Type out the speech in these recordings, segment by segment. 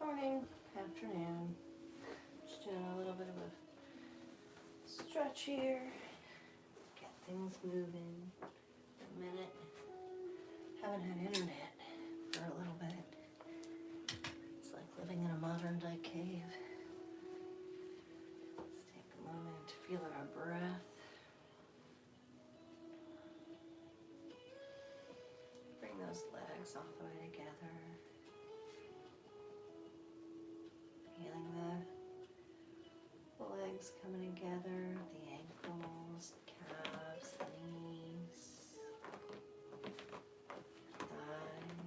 Morning, afternoon. Just doing a little bit of a stretch here. Get things moving. A minute. Haven't had internet for a little bit. It's like living in a modern day cave. Let's take a moment to feel our breath. Bring those legs all the way together. Feeling the legs coming together, the ankles, the calves, the knees, thighs.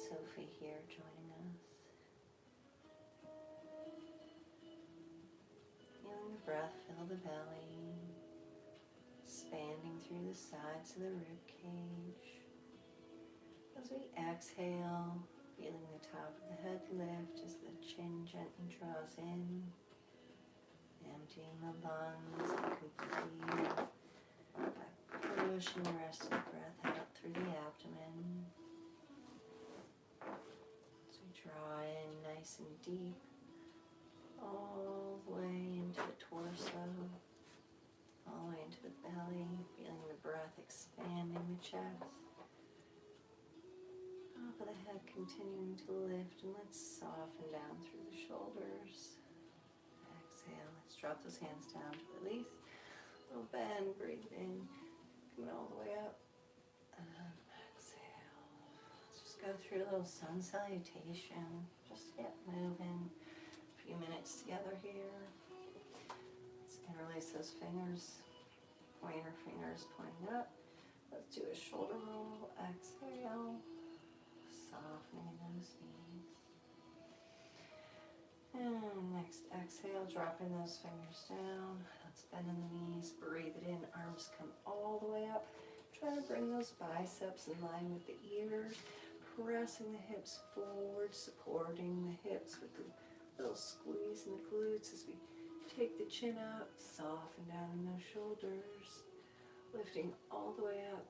Sophie here joining us. Feeling the breath fill the belly, expanding through the sides of the rib cage. As we exhale, feeling the top of the head lift as the chin gently draws in, emptying the lungs and complete by pushing the rest of the breath out through the abdomen. As we draw in nice and deep, all the way into the torso, all the way into the belly, feeling the breath expanding the chest. Top of the head continuing to lift, and let's soften down through the shoulders. Exhale, let's drop those hands down to release. A little bend, breathe in, coming all the way up. And exhale. Let's just go through a little sun salutation. Just get moving. A few minutes together here. Let's interlace those fingers. Pointer fingers pointing up. Let's do a shoulder roll. Exhale. Softening in those knees. And next exhale, dropping those fingers down. Let's bend in the knees, breathe it in, arms come all the way up. Try to bring those biceps in line with the ears, pressing the hips forward, supporting the hips with the little squeeze in the glutes as we take the chin up, soften down in those shoulders, lifting all the way up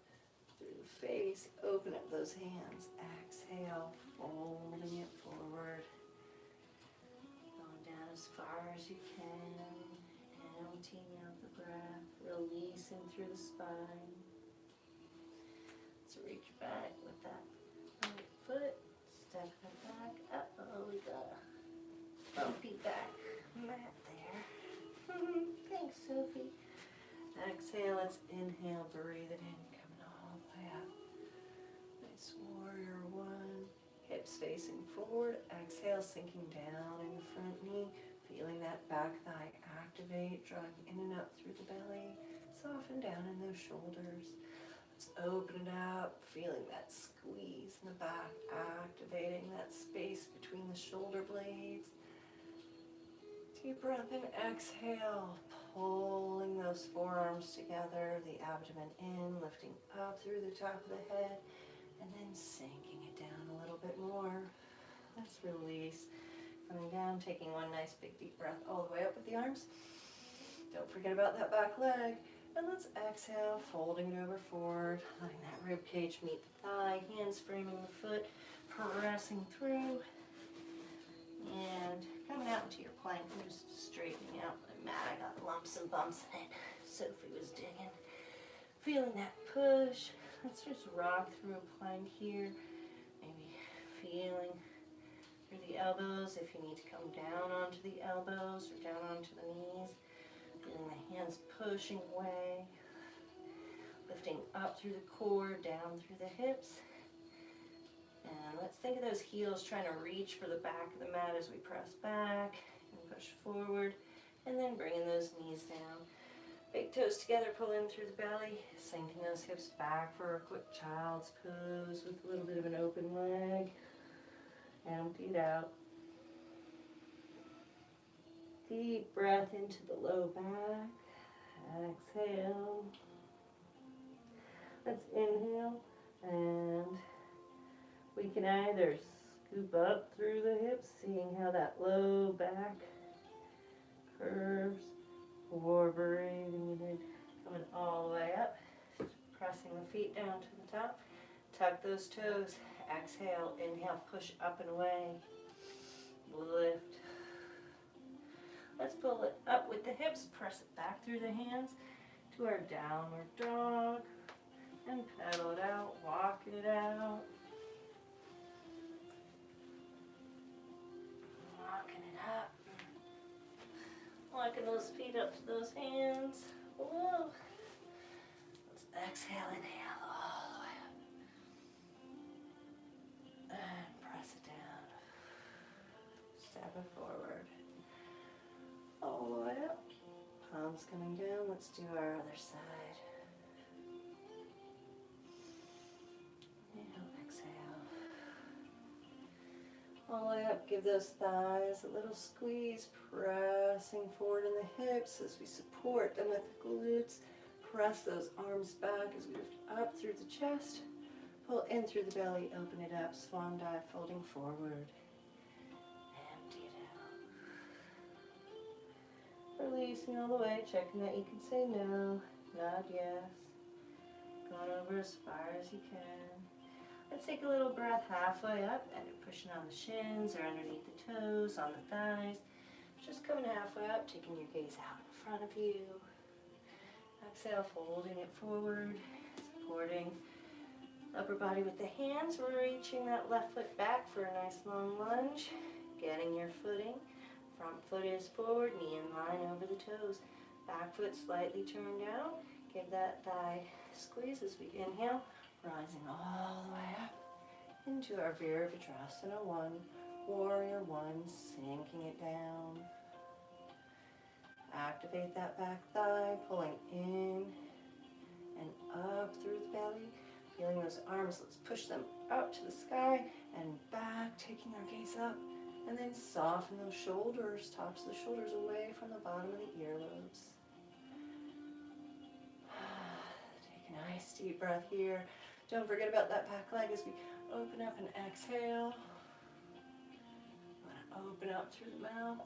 through the face, open up those hands, exhale, folding it forward, going down as far as you can, emptying out the breath, releasing through the spine. Let's reach back with that right foot, step it back, uh-oh, we got a bumpy back mat there. Thanks, Sophie. Exhale, let's inhale, breathe it in, all the way up. Nice warrior one. Hips facing forward. Exhale, sinking down in the front knee. Feeling that back thigh activate, drawing in and up through the belly. Soften down in those shoulders. Let's open it up, feeling that squeeze in the back, activating that space between the shoulder blades. Deep breath in, exhale, pulling those forearms together, the abdomen in, lifting up through the top of the head, and then sinking it down a little bit more. Let's release. Coming down, taking one nice big deep breath all the way up with the arms. Don't forget about that back leg. And let's exhale, folding it over forward, letting that rib cage meet the thigh, hands framing the foot, pressing through. And coming out into your plank, I'm just straightening out my mat. I got lumps and bumps in it. Sophie was digging. Feeling that push. Let's just rock through a plank here. Maybe feeling through the elbows if you need to come down onto the elbows or down onto the knees. Feeling the hands pushing away. Lifting up through the core, down through the hips. And let's think of those heels trying to reach for the back of the mat as we press back and push forward. And then bringing those knees down. Big toes together, pull in through the belly. Sinking those hips back for a quick child's pose with a little bit of an open leg. Empty it out. Deep breath into the low back. Exhale. Let's inhale and we can either scoop up through the hips, seeing how that low back curves, or breathing it in, coming all the way up, pressing the feet down to the top, Tuck those toes. Exhale, inhale, push up and away. Lift. Let's pull it up with the hips. Press it back through the hands to our downward dog. And pedal it out, walking it out. Walking it up. Walking those feet up to those hands. Whoa. Let's exhale, inhale all the way up. And press it down. Step it forward. All the way up. Palms coming down. Let's do our other side. All the way up, give those thighs a little squeeze, pressing forward in the hips as we support them with the glutes. Press those arms back as we lift up through the chest. Pull in through the belly, open it up, swan dive, folding forward. Empty it out. Releasing all the way, checking that you can say no, nod yes. Going over as far as you can. Let's take a little breath halfway up and pushing on the shins or underneath the toes, on the thighs. Just coming halfway up, taking your gaze out in front of you. Exhale, folding it forward, supporting upper body with the hands. We're reaching that left foot back for a nice long lunge. Getting your footing. Front foot is forward, knee in line over the toes. Back foot slightly turned out. Give that thigh squeeze as we inhale. Rising all the way up into our Virabhadrasana 1, Warrior 1, sinking it down. Activate that back thigh, pulling in and up through the belly. Feeling those arms, let's push them up to the sky and back, taking our gaze up. And then soften those shoulders, tops of the shoulders away from the bottom of the earlobes. Take a nice deep breath here. Don't forget about that back leg as we open up and exhale. I'm going to open up through the mouth.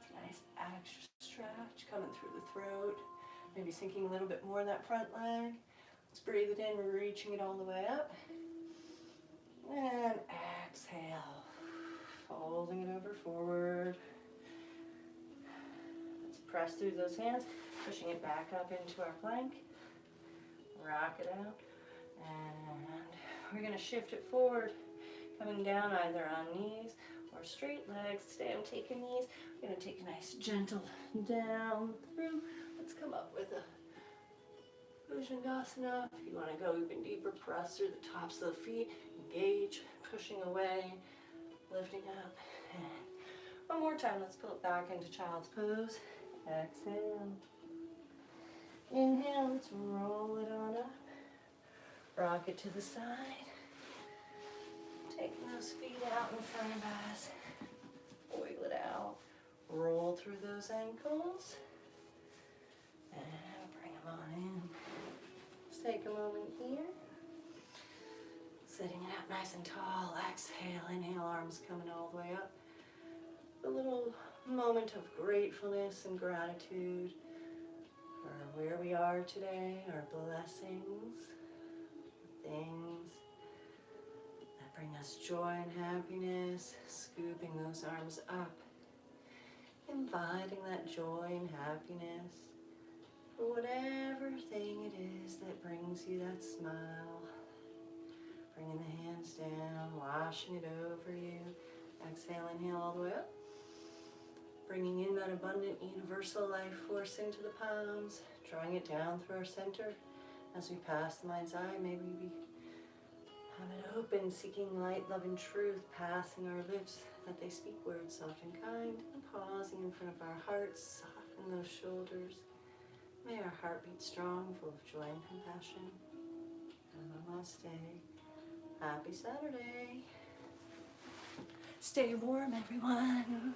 It's a nice extra stretch coming through the throat. Maybe sinking a little bit more in that front leg. Let's breathe it in, we're reaching it all the way up. And exhale. Folding it over forward. Let's press through those hands, pushing it back up into our plank. Rock it out, and we're going to shift it forward, coming down either on knees or straight legs. Today I'm taking these. We're going to take a nice gentle down through. Let's come up with a Bhujangasana. If you want to go even deeper, press through the tops of the feet, engage, pushing away, lifting up. And one more time, let's pull it back into child's pose. Exhale. Inhale, let's roll it on up. Rock it to the side. Taking those feet out in front of us. Wiggle it out. Roll through those ankles. And bring them on in. Let's take a moment here. Sitting it up nice and tall. Exhale, inhale, arms coming all the way up. A little moment of gratefulness and gratitude for where we are today, our blessings, things that bring us joy and happiness, scooping those arms up, inviting that joy and happiness for whatever thing it is that brings you that smile, bringing the hands down, washing it over you. Exhale, inhale all the way up. Bringing in that abundant universal life force into the palms, drawing it down through our center. As we pass the mind's eye, may we have it open, seeking light, love, and truth, passing our lips, that they speak words soft and kind, and pausing in front of our hearts, soften those shoulders. May our heart beat strong, full of joy and compassion. Namaste. Happy Saturday. Stay warm, everyone.